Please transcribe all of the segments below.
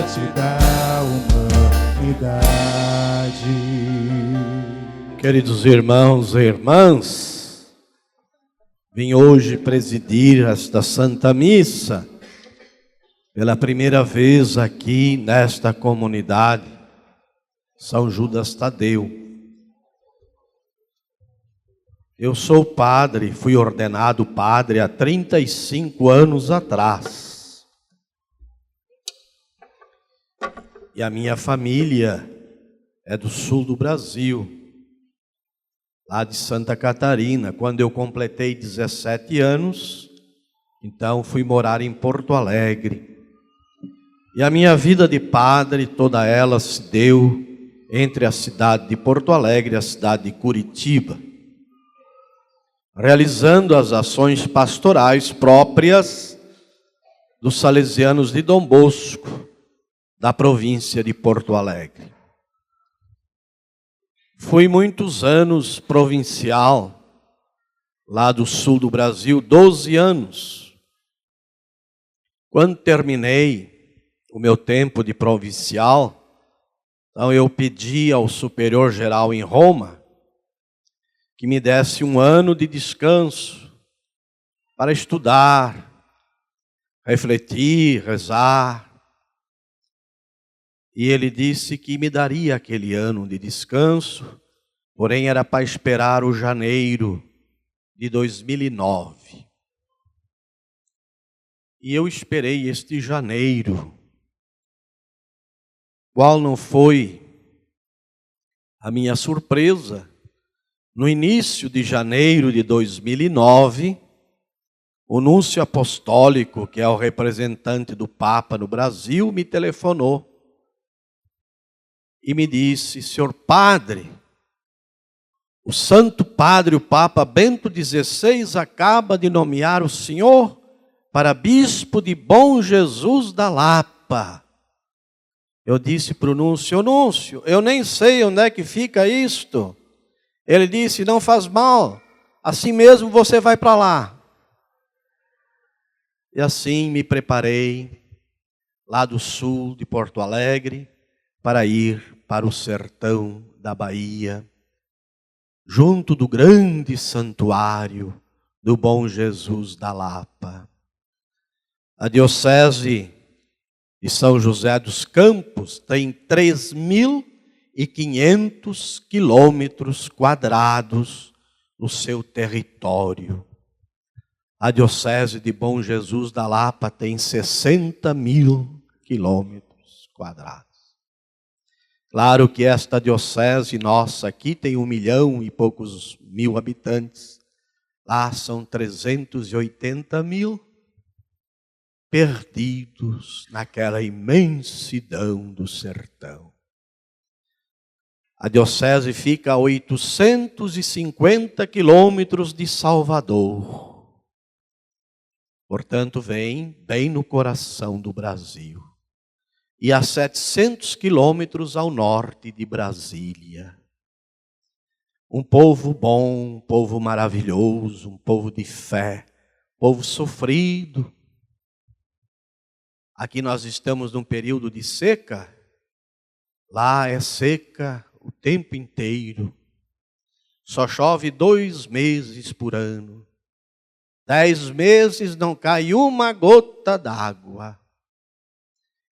morte da humanidade. Queridos irmãos e irmãs, vim hoje presidir esta Santa Missa pela primeira vez aqui nesta comunidade São Judas Tadeu. Eu sou padre, fui ordenado padre há 35 anos atrás. E a minha família é do sul do Brasil, lá de Santa Catarina. Quando eu completei 17 anos, então fui morar em Porto Alegre. E a minha vida de padre, toda ela se deu entre a cidade de Porto Alegre e a cidade de Curitiba, realizando as ações pastorais próprias dos salesianos de Dom Bosco, da província de Porto Alegre. Fui muitos anos provincial, lá do sul do Brasil, 12 anos. Quando terminei o meu tempo de provincial, então eu pedi ao superior geral em Roma que me desse um ano de descanso para estudar, refletir, rezar. E ele disse que me daria aquele ano de descanso, porém era para esperar o janeiro de 2009. E eu esperei este janeiro. Qual não foi a minha surpresa? No início de janeiro de 2009, o núncio apostólico, que é o representante do Papa no Brasil, me telefonou e me disse: senhor padre, o Santo Padre, o Papa Bento XVI, acaba de nomear o senhor para bispo de Bom Jesus da Lapa. Eu disse para o núncio: núncio, eu nem sei onde é que fica isto. Ele disse: não faz mal, assim mesmo você vai para lá. E assim me preparei, lá do sul de Porto Alegre, para ir para o sertão da Bahia, junto do grande santuário do Bom Jesus da Lapa. A diocese de São José dos Campos tem 3.500 quilômetros quadrados no seu território. A diocese de Bom Jesus da Lapa tem 60.000 quilômetros quadrados. Claro que esta diocese nossa aqui tem 1 milhão e poucos mil habitantes. Lá são 380.000 perdidos naquela imensidão do sertão. A diocese fica a 850 quilômetros de Salvador. Portanto, vem bem no coração do Brasil. E a 700 quilômetros ao norte de Brasília. Um povo bom, um povo maravilhoso, um povo de fé, um povo sofrido. Aqui nós estamos num período de seca, lá é seca o tempo inteiro. Só chove 2 meses por ano. 10 meses não cai uma gota d'água.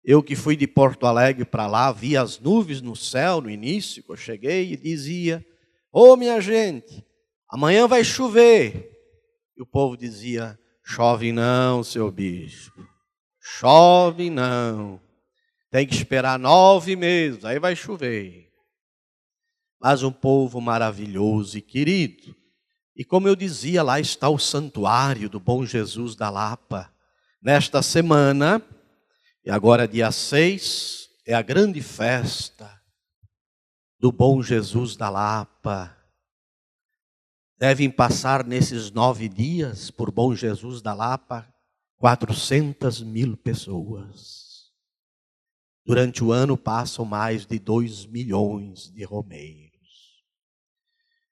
Eu que fui de Porto Alegre para lá, vi as nuvens no céu no início, que eu cheguei e dizia: ô minha gente, amanhã vai chover. E o povo dizia: chove não, seu bispo, chove não. Tem que esperar 9 meses, aí vai chover. Mas um povo maravilhoso e querido. E como eu dizia, lá está o santuário do Bom Jesus da Lapa. Nesta semana, e agora dia 6, é a grande festa do Bom Jesus da Lapa. Devem passar nesses 9 dias por Bom Jesus da Lapa 400.000 pessoas. Durante o ano passam mais de 2 milhões de romeiros.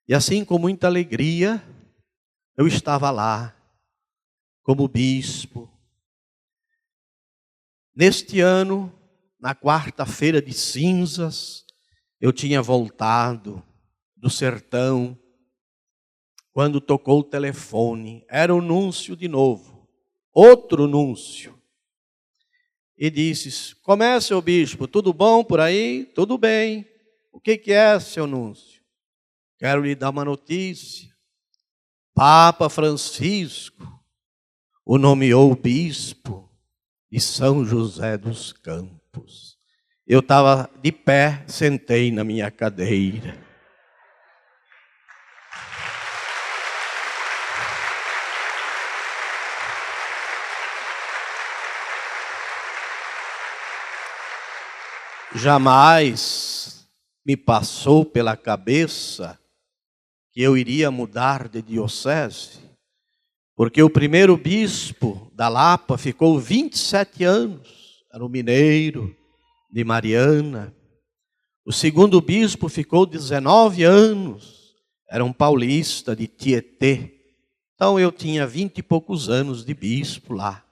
E assim, com muita alegria, eu estava lá, como bispo. Neste ano, na quarta-feira de cinzas, eu tinha voltado do sertão, quando tocou o telefone, era o núncio de novo, outro núncio. E disse: como é, seu bispo, tudo bom por aí? Tudo bem. O que é, seu núncio? Quero lhe dar uma notícia. Papa Francisco o nomeou bispo de São José dos Campos. Eu estava de pé, sentei na minha cadeira. Jamais me passou pela cabeça que eu iria mudar de diocese, porque o primeiro bispo da Lapa ficou 27 anos, era um mineiro de Mariana. O segundo bispo ficou 19 anos, era um paulista de Tietê. Então eu tinha 20 e poucos anos de bispo lá.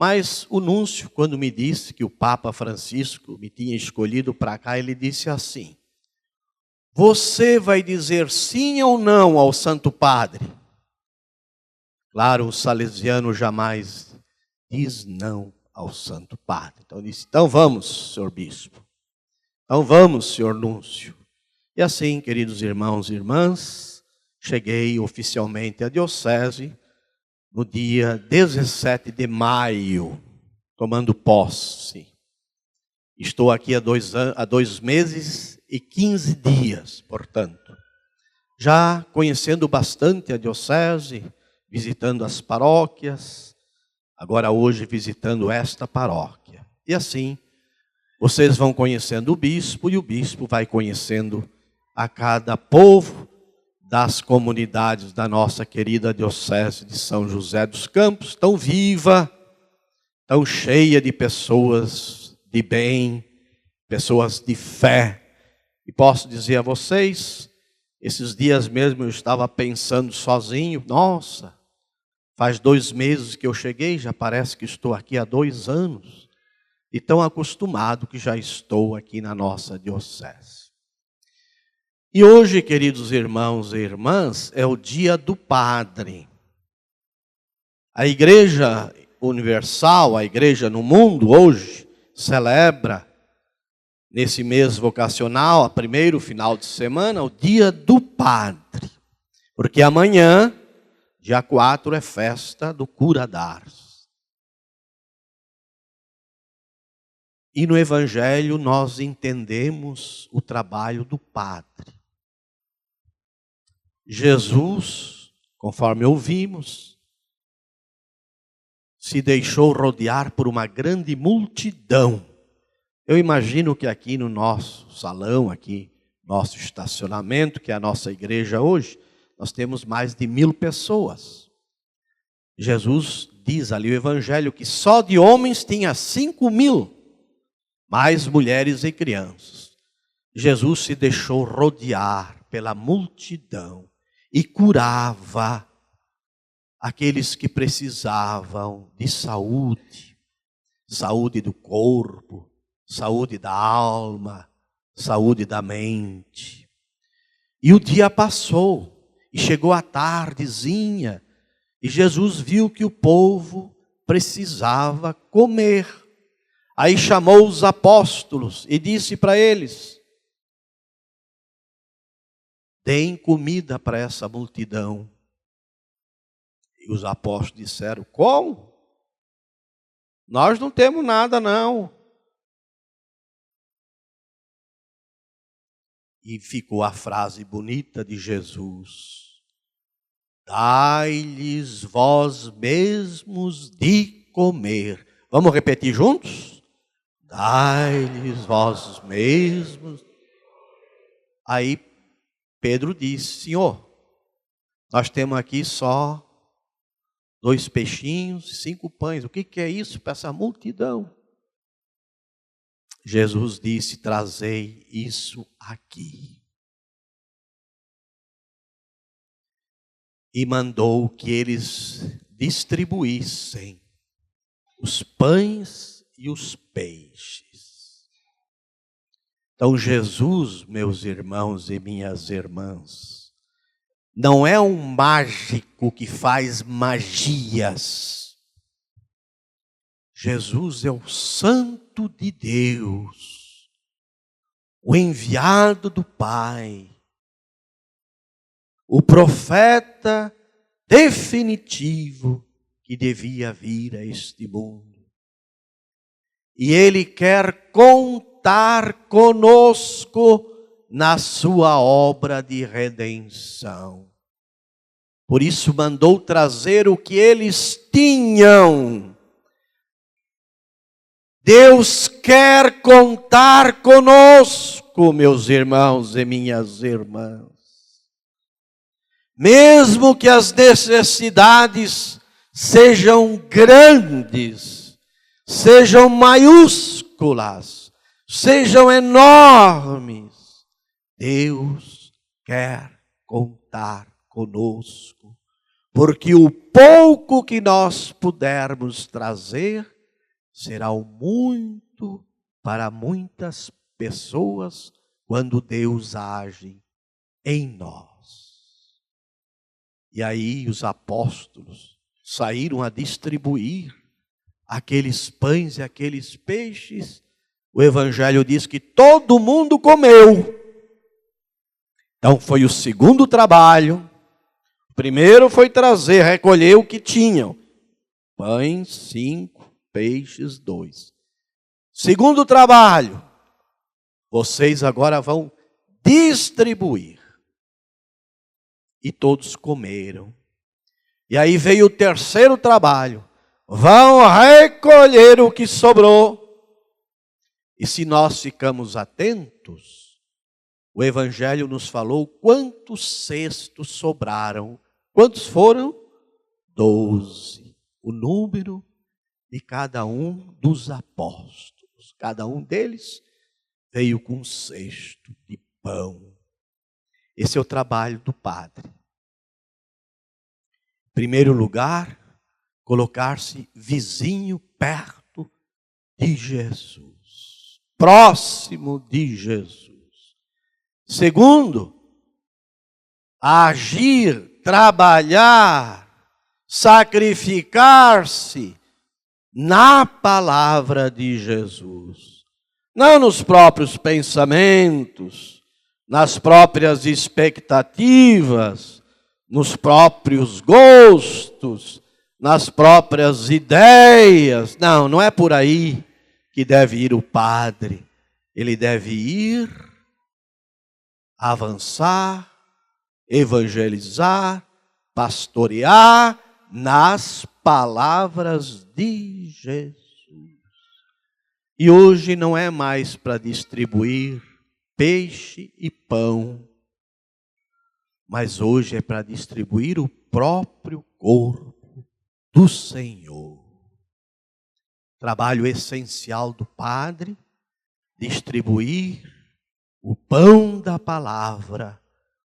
Mas o núncio, quando me disse que o Papa Francisco me tinha escolhido para cá, ele disse assim: você vai dizer sim ou não ao Santo Padre? Claro, o salesiano jamais diz não ao Santo Padre. Então ele disse: então vamos, senhor bispo. Então vamos, senhor núncio. E assim, queridos irmãos e irmãs, cheguei oficialmente à diocese no dia 17 de maio, tomando posse. Estou aqui há 2 meses e 15 dias, portanto. Já conhecendo bastante a diocese, visitando as paróquias, agora hoje visitando esta paróquia. E assim, vocês vão conhecendo o bispo e o bispo vai conhecendo a cada povo das comunidades da nossa querida diocese de São José dos Campos, tão viva, tão cheia de pessoas de bem, pessoas de fé. E posso dizer a vocês, esses dias mesmo eu estava pensando sozinho, nossa, faz 2 meses que eu cheguei, já parece que estou aqui há 2 anos, e tão acostumado que já estou aqui na nossa diocese. E hoje, queridos irmãos e irmãs, é o dia do Padre. A Igreja Universal, a Igreja no mundo, hoje, celebra, nesse mês vocacional, a primeiro final de semana, o dia do Padre. Porque amanhã, dia 4, é festa do cura d'Ars. E no Evangelho nós entendemos o trabalho do Padre. Jesus, conforme ouvimos, se deixou rodear por uma grande multidão. Eu imagino que aqui no nosso salão, aqui, nosso estacionamento, que é a nossa igreja hoje, nós temos mais de 1000 pessoas. Jesus diz ali o Evangelho que só de homens tinha 5.000, mais mulheres e crianças. Jesus se deixou rodear pela multidão e curava aqueles que precisavam de saúde, saúde do corpo, saúde da alma, saúde da mente. E o dia passou, e chegou a tardezinha, e Jesus viu que o povo precisava comer. Aí chamou os apóstolos e disse para eles: deem comida para essa multidão. E os apóstolos disseram: como? Nós não temos nada não. E ficou a frase bonita de Jesus: dai-lhes vós mesmos de comer. Vamos repetir juntos? Dai-lhes vós mesmos. Aí Pedro disse: Senhor, nós temos aqui só 2 peixinhos e 5 pães. O que é isso para essa multidão? Jesus disse: trazei isso aqui. E mandou que eles distribuíssem os pães e os peixes. Então Jesus, meus irmãos e minhas irmãs, não é um mágico que faz magias. Jesus é o Santo de Deus, o enviado do Pai, o profeta definitivo que devia vir a este mundo. E Ele quer contar conosco na sua obra de redenção. Por isso mandou trazer o que eles tinham. Deus quer contar conosco, meus irmãos e minhas irmãs. Mesmo que as necessidades sejam grandes, sejam maiúsculas, sejam enormes, Deus quer contar conosco, porque o pouco que nós pudermos trazer será o muito para muitas pessoas quando Deus age em nós. E aí os apóstolos saíram a distribuir aqueles pães e aqueles peixes. O Evangelho diz que todo mundo comeu. Então foi o segundo trabalho. O primeiro foi trazer, recolher o que tinham. Pães 5, peixes 2. Segundo trabalho, vocês agora vão distribuir. E todos comeram. E aí veio o terceiro trabalho. Vão recolher o que sobrou. E se nós ficamos atentos, o Evangelho nos falou quantos cestos sobraram. Quantos foram? 12. O número de cada um dos apóstolos. Cada um deles veio com um cesto de pão. Esse é o trabalho do Padre. Em primeiro lugar, colocar-se vizinho perto de Jesus, próximo de Jesus. Segundo, agir, trabalhar, sacrificar-se na palavra de Jesus. Não nos próprios pensamentos, nas próprias expectativas, nos próprios gostos, nas próprias ideias. Não, não é por aí que deve ir o padre. Ele deve ir, avançar, evangelizar, pastorear nas palavras de Jesus. E hoje não é mais para distribuir peixe e pão, mas hoje é para distribuir o próprio corpo do Senhor. Trabalho essencial do Padre, distribuir o pão da palavra,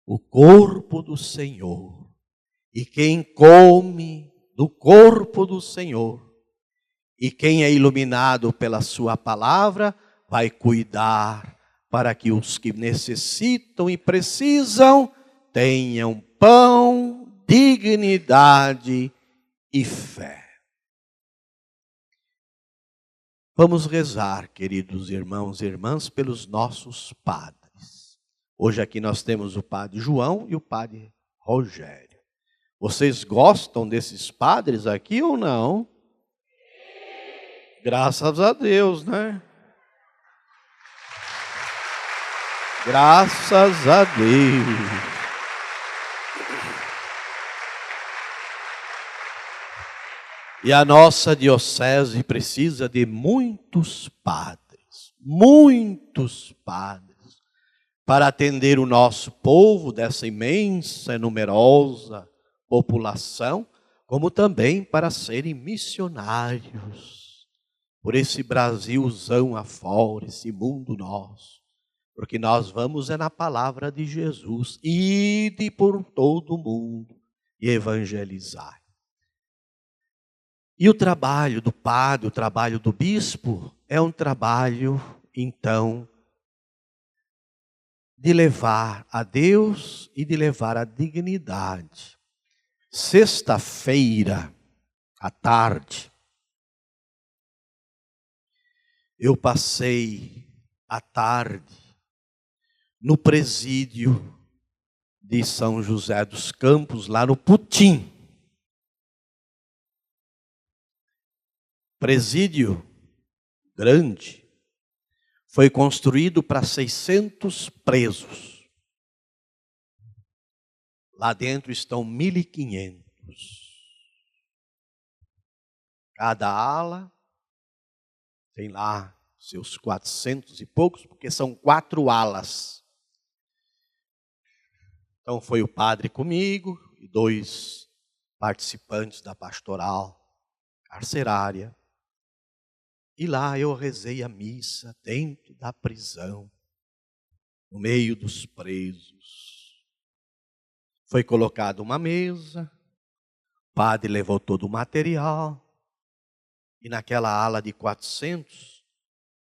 o corpo do Senhor. E quem come do corpo do Senhor, e quem é iluminado pela sua palavra, vai cuidar para que os que necessitam e precisam tenham pão, dignidade e fé. Vamos rezar, queridos irmãos e irmãs, pelos nossos padres. Hoje aqui nós temos o padre João e o padre Rogério. Vocês gostam desses padres aqui ou não? Graças a Deus, né? Graças a Deus. E a nossa diocese precisa de muitos padres, para atender o nosso povo dessa imensa e numerosa população, como também para serem missionários por esse Brasilzão afora, esse mundo nosso. Porque nós vamos na palavra de Jesus, ide por todo o mundo e evangelizar. E o trabalho do padre, o trabalho do bispo, é um trabalho, então, de levar a Deus e de levar a dignidade. Sexta-feira, à tarde, eu passei a tarde no presídio de São José dos Campos, lá no Putim. Presídio grande, foi construído para 600 presos. Lá dentro estão 1.500. Cada ala tem lá seus 400 e poucos, porque são 4 alas. Então foi o padre comigo e 2 participantes da pastoral carcerária. E lá eu rezei a missa dentro da prisão, no meio dos presos. Foi colocada uma mesa, o padre levou todo o material, e naquela ala de 400,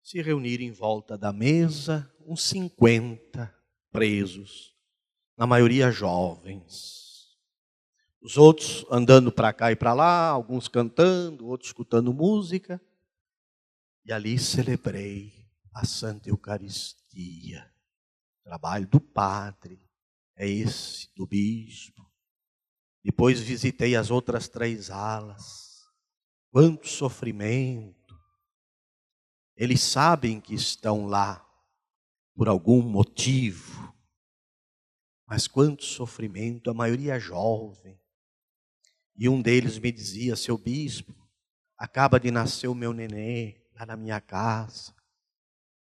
se reuniram em volta da mesa uns 50 presos, na maioria jovens. Os outros andando para cá e para lá, alguns cantando, outros escutando música. E ali celebrei a Santa Eucaristia. O trabalho do padre é esse, do bispo. Depois visitei as outras 3 alas. Quanto sofrimento. Eles sabem que estão lá por algum motivo. Mas quanto sofrimento, a maioria jovem. E um deles me dizia: seu bispo, acaba de nascer o meu nenê lá na minha casa,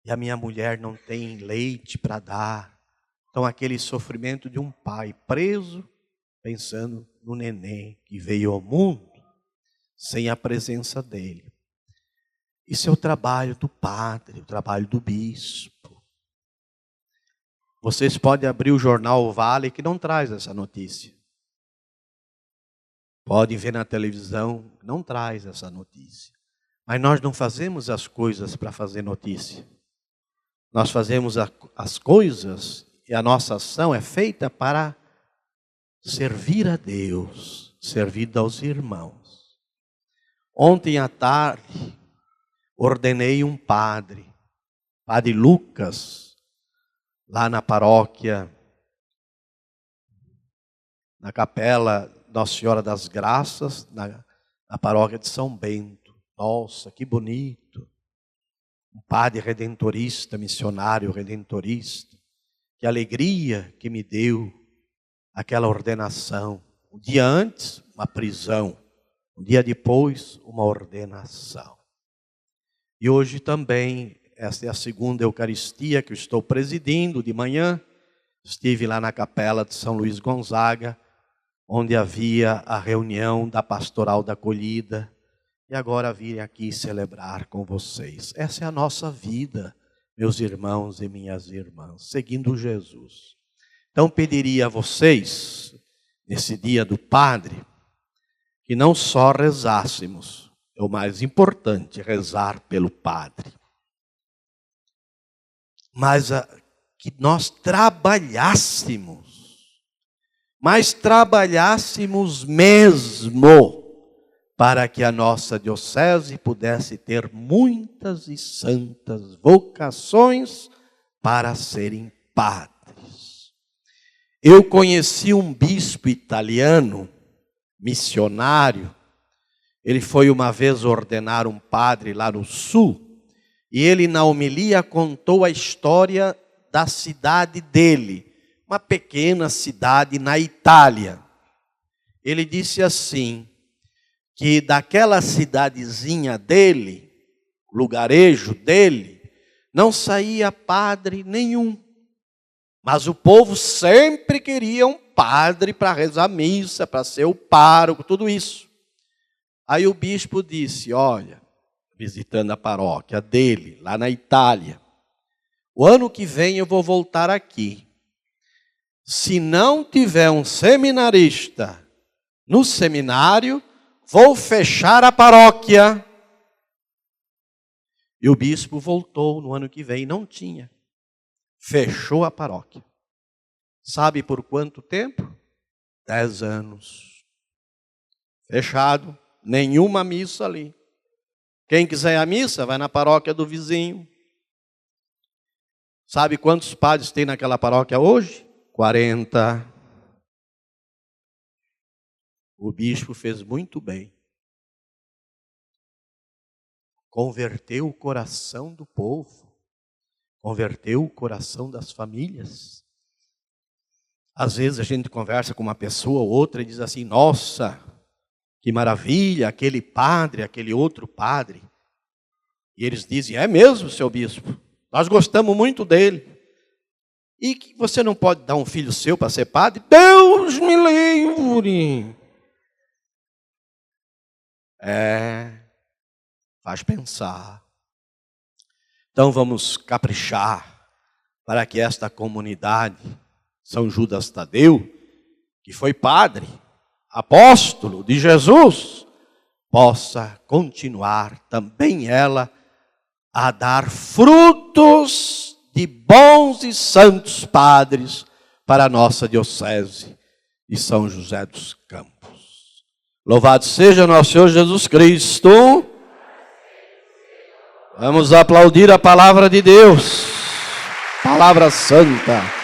e a minha mulher não tem leite para dar. Então aquele sofrimento de um pai preso, pensando no neném que veio ao mundo, sem a presença dele. Isso é o trabalho do padre, o trabalho do bispo. Vocês podem abrir o jornal O Vale, que não traz essa notícia. Podem ver na televisão, não traz essa notícia. Mas nós não fazemos as coisas para fazer notícia. Nós fazemos as coisas e a nossa ação é feita para servir a Deus, servir aos irmãos. Ontem à tarde, ordenei um padre, Padre Lucas, lá na paróquia, na capela Nossa Senhora das Graças, na paróquia de São Bento. Nossa, que bonito. Um padre redentorista, missionário redentorista. Que alegria que me deu aquela ordenação. Um dia antes, uma prisão. Um dia depois, uma ordenação. E hoje também, esta é a segunda Eucaristia que eu estou presidindo de manhã. Estive lá na capela de São Luís Gonzaga, onde havia a reunião da Pastoral da Acolhida. E agora virem aqui celebrar com vocês. Essa é a nossa vida, meus irmãos e minhas irmãs, seguindo Jesus. Então pediria a vocês, nesse dia do Padre, que não só rezássemos, é o mais importante, rezar pelo Padre, mas que nós trabalhássemos, mas trabalhássemos mesmo, para que a nossa diocese pudesse ter muitas e santas vocações para serem padres. Eu conheci um bispo italiano, missionário. Ele foi uma vez ordenar um padre lá no sul, e ele na homilia contou a história da cidade dele, uma pequena cidade na Itália. Ele disse assim, que daquela cidadezinha dele, lugarejo dele, não saía padre nenhum. Mas o povo sempre queria um padre para rezar missa, para ser o pároco, tudo isso. Aí o bispo disse, olha, visitando a paróquia dele, lá na Itália, o ano que vem eu vou voltar aqui. Se não tiver um seminarista no seminário, vou fechar a paróquia. E o bispo voltou no ano que vem, não tinha. Fechou a paróquia. Sabe por quanto tempo? 10 anos. Fechado, nenhuma missa ali. Quem quiser a missa, vai na paróquia do vizinho. Sabe quantos padres tem naquela paróquia hoje? 40. O bispo fez muito bem. Converteu o coração do povo. Converteu o coração das famílias. Às vezes a gente conversa com uma pessoa ou outra e diz assim, nossa, que maravilha, aquele padre, aquele outro padre. E eles dizem, é mesmo, seu bispo, nós gostamos muito dele. E que você não pode dar um filho seu para ser padre? Deus me livre! Faz pensar. Então vamos caprichar para que esta comunidade, São Judas Tadeu, que foi padre, apóstolo de Jesus, possa continuar também ela a dar frutos de bons e santos padres para a nossa diocese de São José dos Campos. Louvado seja nosso Senhor Jesus Cristo. Vamos aplaudir a palavra de Deus, palavra santa.